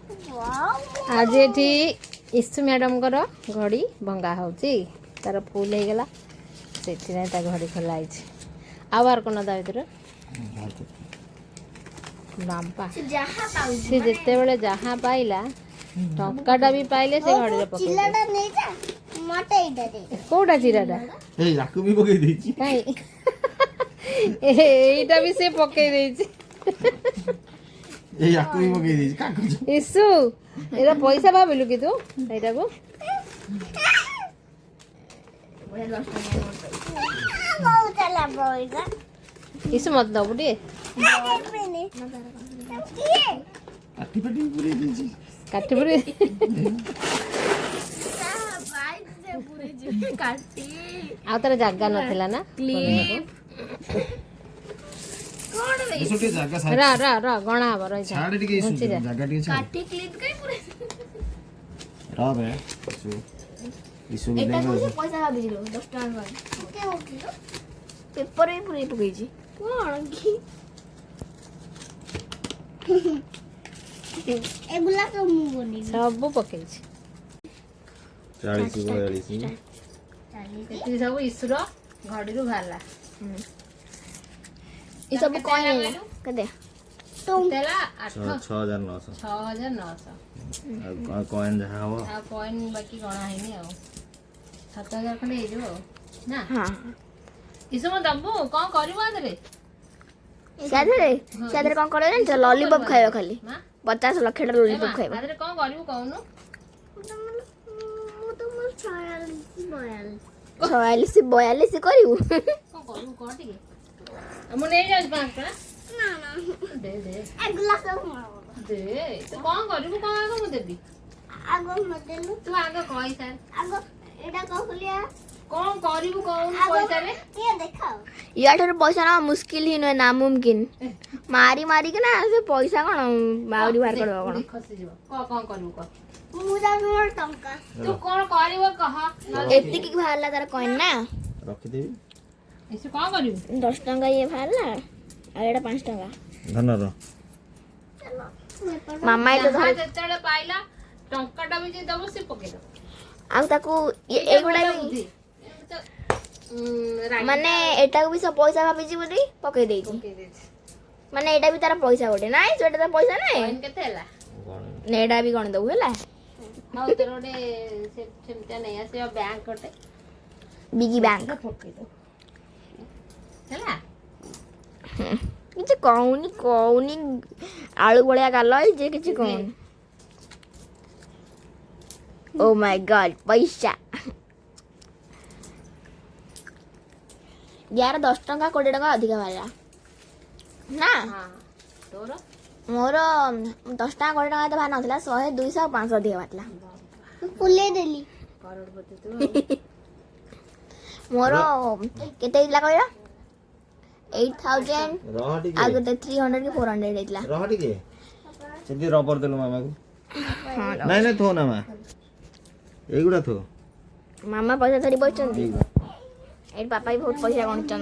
आज ये ईसु मैडम घड़ी भंगा हो तार फुल हो गला से घड़ी खोला आवार कौन दा भर बाबा सी जिते बड़े जहाँ पाइला टंकाटा भी पाइले से घड़ी कौटा चिराटा एटा भी से पकई देछि ईसु एरा पैसा भाबिलु कि तू एटा को ईसु मत दबु टे काटी पुरे आ तार जागा नथिला ना रा रा रा गणा हब रही छाड़ टिके इशू जगह टिके छाड़ काटी क्लिप कई पुरे रा बे इशू भी एटा नहीं को पैसा भाबी दिलो 10 टका के हो किलो पेपर भी पुरे पकई छी कोन की एगुला तो मु बनी सब पकई छी 40 42 एती सब ईसुर घड़ी रु भाला ई सब कॉइन कदे तेला 6900 आ कॉइन जहा हो आ कॉइन बाकी गणा हैनी आ 7000 खंडे हे जो ना हां ईसु म दबु कोन करबो आदरे सादरे कोन करे न लॉलीपॉप खाइबो खाली मां 50 लाख टा लॉलीपॉप खाइबो आदरे कोन करबो कहनु तो मोर 42 करिवु कोन करबो कोन टिके हम नहीं जाउ 5 का ना दे दे एक गिलास मारो दे तो कोन करबो कोन आगो म देबी आगो मदेलु तू आगो कहि सर आगो एटा कहलिया कोन करबो कहनु पैसा रे ये देखाओ याठर पैसा ना मुश्किल ही न नामुमकिन मारी मारी के ना से पैसा कोन माउरी बाहर करबो कोन खसी जीव कोन करबो को मु जानु टंका तू कोन करबो कह एत्ती की भाला तार कॉइन ना रखि देबी ईसु कोन करबो 10 टका ये भाला आ एटा 5 टका धनर मामा तो धर जेतेले पाइला टंकाटा भी जे दबो से पके दो आ ताको एगुडा भी माने एटा भी सब पैसा भाबी जी बोली पके देई माने एटा भी तार पैसा गोटे नाइ सेटा तो पैसा नाइ कॉइन केते हला नेडा भी गण दउ हला हाउ तोरडे से सेमता नै आसे बैंक कोटे बिगी बैंक पके दो हला किछ कौनी आलू बळिया गाल जे किछ कौन ओ माय गॉड पैसा यार 10 टका 20 टका अधिक वाला ना हां तोर मोर 10 टका 20 टका तो भार नथिला 100 200 500 अधिक बाटला फुले देली करोड़पति तू मोर केते इला कहला 8000 रह टिके आगो 300 के 400 देला रह टिके सेदी रबर देलो मामा को नहीं नहीं थो ना मा एगुडा थो मामा पैसा धरी बचन ए पापा भी बहुत पैसा गणचन